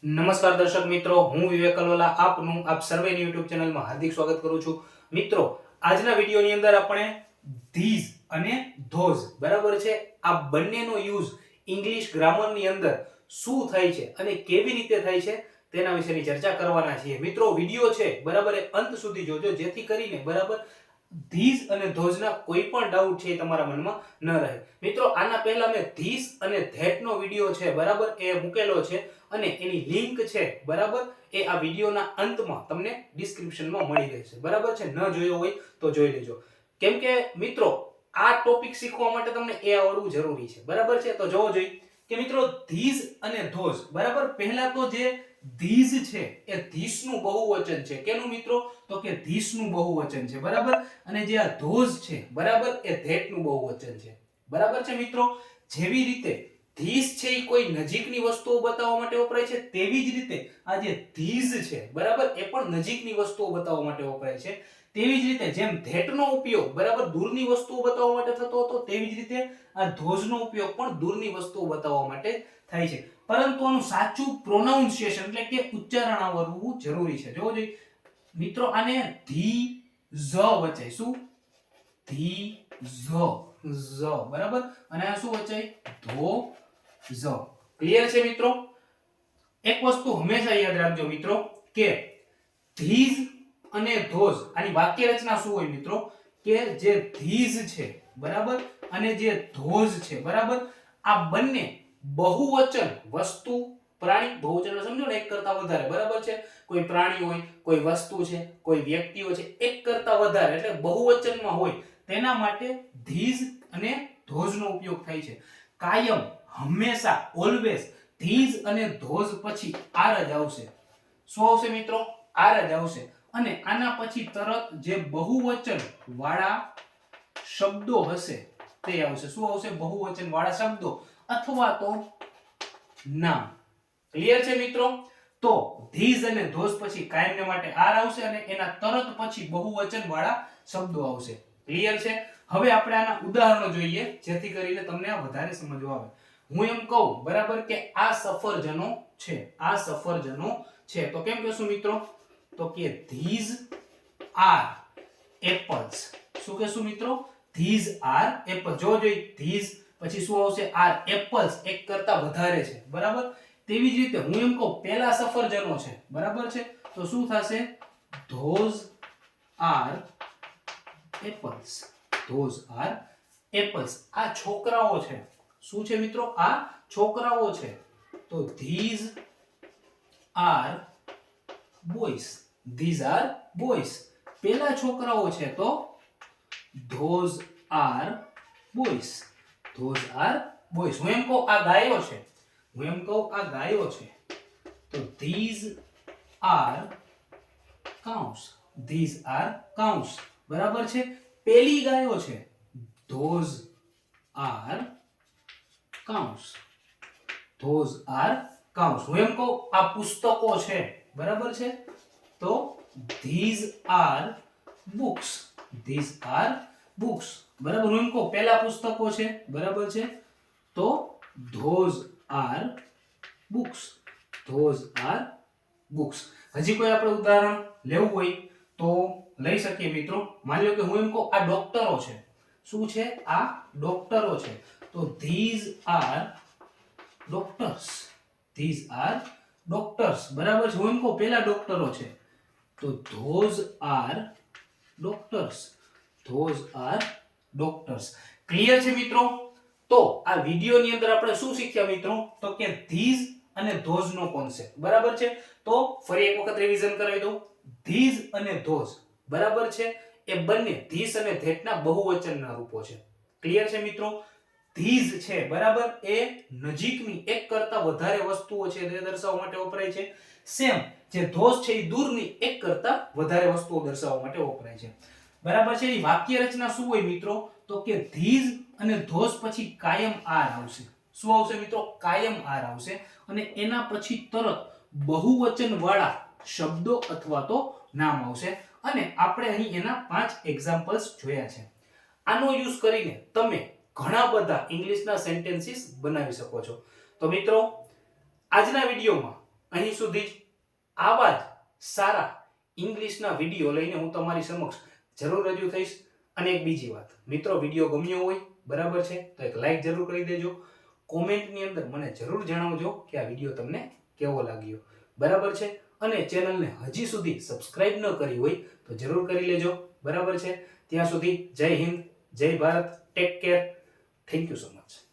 નમસ્કાર દર્શક મિત્રો, હું વિવેક કલોલા આપનું આપ સર્વેની યુટ્યુબ ચેનલમાં હાર્દિક સ્વાગત કરું છું. મિત્રો, આજના વિડીયોની અંદર આપણે ધીઝ અને ધોઝ બરાબર છે આ બંનેનો યુઝ ઇંગ્લિશ ગ્રામરની અંદર શું થાય છે અને કેવી રીતે થાય છે તેના વિશેની ચર્ચા કરવાના છીએ. મિત્રો, વિડીયો છે બરાબર એ અંત સુધી જોજો જેથી કરીને બરાબર ધીઝ અને ધોઝના કોઈ પણ ડાઉટ છે તમારા મનમાં ન રહે. મિત્રો, આના પહેલા મેં ધીસ અને ધેટ નો વિડીયો છે બરાબર એ મૂકેલો છે અને એની લિંક છે બરાબર એ આ વિડીયોના અંતમાં તમને ડિસ્ક્રિપ્શનમાં મળી રહેશે બરાબર છે. ન જોયો હોય તો જોઈ લેજો, કેમ કે મિત્રો આ ટોપિક શીખવા માટે તમને એ આવડવું જરૂરી છે બરાબર છે. તો જોવો જોઈએ કે મિત્રો ધીઝ અને ધોઝ બરાબર. પહેલા તો જે ધીઝ છે એ ધીસનું બહુવચન છે. કેનું મિત્રો? તો કે ધીસનું બહુવચન છે બરાબર. અને જે આ ધોઝ છે બરાબર એ ધેટનું બહુવચન છે બરાબર છે. મિત્રો, જેવી રીતે ધીસ છે એ કોઈ નજીકની વસ્તુઓ બતાવવા માટે વપરાય છે, તેવી જ રીતે આ જે ધીઝ છે બરાબર એ પણ નજીકની વસ્તુઓ બતાવવા માટે વપરાય છે. તેવી જ રીતે જેમ ધેટનો ઉપયોગ બરાબર દૂરની વસ્તુઓ બતાવવા માટે થતો હતો, તેવી જ રીતે આ ધોઝનો ઉપયોગ પણ દૂરની વસ્તુઓ બતાવવા માટે થાય છે. પરંતુ આનું સાચું પ્રોનાઉન્સિએશન એટલે કે ઉચ્ચારણ આવડવું જરૂરી છે. જોવો જોઈએ મિત્રો, આને ધી ઝ વચાય. શું? ધી ઝ બરાબર. અને આ શું વચાય? ધો ઝ. ક્લિયર છે મિત્રો? એક વસ્તુ હંમેશા યાદ રાખજો મિત્રો કે ધીઝ અને ધોઝ આની વાક્ય રચના શું હોય મિત્રો? કે જે ધીઝ છે બરાબર અને જે ધોઝ છે બરાબર આ બંને બહુવચન વસ્તુ પ્રાણી બહુવચન સમજો ને એક કરતા વધારે બરાબર છે. કોઈ પ્રાણી હોય, કોઈ વસ્તુ છે, કોઈ વ્યક્તિઓ છે, એક કરતા વધારે એટલે બહુવચનમાં હોય તેના માટે ધીઝ અને ધોઝનો ઉપયોગ થાય છે. કાયમ હંમેશા ઓલવેઝ ધીઝ અને ધોઝ પછી આર જ આવશે. શું આવશે મિત્રો? આર જ આવશે. અને આના પછી તરત જે બહુવચન વાળા શબ્દો હશે તે આવશે. શું આવશે? બહુવચન વાળા શબ્દો અથવા તો નામ. ક્લિયર છે મિત્રો? તો ધીઝ અને ધોઝ પછી કાયમને માટે આર આવશે અને એના તરત પછી બહુવચન વાળા શબ્દો આવશે. ક્લિયર છે? હવે આપણે આના ઉદાહરણો જોઈએ જેથી કરીને તમને આ વધારે સમજવા આવે. હું એમ કહું બરાબર કે આ સફરજનો છે, આ સફરજનો છે, તો કેમ કહેશું મિત્રો? તો કે these are apples. શું કહેશું મિત્રો? these are apples. જો these પછી શું આવશે? are apples એક કરતા વધારે છે બરાબર. તેવી જ રીતે હું એમ કહું પહેલા સફરજનો છે બરાબર છે, તો શું થશે? those are apples. those are apples. આ છોકરાઓ છે. શું છે મિત્રો? આ છોકરાઓ છે. તો these are boys. these are boys. પેલા છોકરાઓ છે તો those are boys. those are boys. હું એમ કહું આ ગાયો છે, હું એમ કહું આ ગાયો છે, તો these are cows. these are cows. બરાબર છે. પેલી ગાયો છે, those are cows. those are cows. હું એમ કહું આ પુસ્તકો છે બરાબર છે, તો these are books. these are books. બરાબર. હું એમ કહું પહેલા પુસ્તકો છે બરાબર છે, તો those are books. those are books. હજી કોઈ આપણે ઉદાહરણ લેવું હોય તો લઈ શકીએ મિત્રો. માની લો કે હું એમ કહું આ ડોક્ટરો છે. શું છે? આ ડોક્ટરો છે, તો these are doctors. these are doctors. બરાબર છે. હું એમ કહું પહેલા ડોક્ટરો છે, તો those are doctors. those are doctors. Clear છે મિત્રો? તો આ વિડિયોની અંદર આપણે શું શીખ્યા મિત્રો? તો કે these અને those નો કોન્સેપ્ટ બરાબર છે. તો ફરી એક વખત રિવિઝન કરાવી દઉં. these અને those બરાબર છે એ બંને ધીસ અને ધેટના બહુવચનના રૂપો છે. ક્લિયર છે મિત્રો? ધીઝ છે બરાબર એ નજીકની એક કરતા વધારે વસ્તુઓ છે તે દર્શાવવા માટે વપરાય છે. સેમ જે ધોઝ છે એ દૂરની એક કરતા વધારે વસ્તુઓ દર્શાવવા માટે વપરાય છે બરાબર છે. એ વાક્ય રચના શું હોય મિત્રો? તો કે ધીઝ અને ધોઝ પછી કાયમ આર આવશે. શું આવશે મિત્રો? કાયમ આર આવશે અને એના પછી તરત બહુવચન વાળા શબ્દો અથવા તો નામ આવશે. અને આપણે અહીં એના 5 એક્ઝામ્પલ્સ જોયા છે. આનો યુઝ કરીને તમે ઘણા બધા ઇંગ્લિશના સેન્ટેન્સીસ બનાવી શકો છો. તો મિત્રો આજના વિડિયોમાં અહીં સુધી જ આવા જ સારા ઇંગ્લિશના વિડીયો લઈને હું તમારી સમક્ષ જરૂર રજૂ થઈશ. અને એક બીજી વાત, મિત્રો, વિડીયો ગમ્યો હોય, બરાબર છે, તો એક લાઈક જરૂર કરી દેજો. કોમેન્ટની અંદર મને જરૂર જણાવજો કે આ વિડીયો તમને કેવો લાગ્યો, બરાબર છે. અને ચેનલને હજી સુધી સબસ્ક્રાઇબ ન કરી હોય તો જરૂર કરી લેજો, બરાબર છે. ત્યાં સુધી જય હિન્દ, જય Bharat, take care, thank you so much.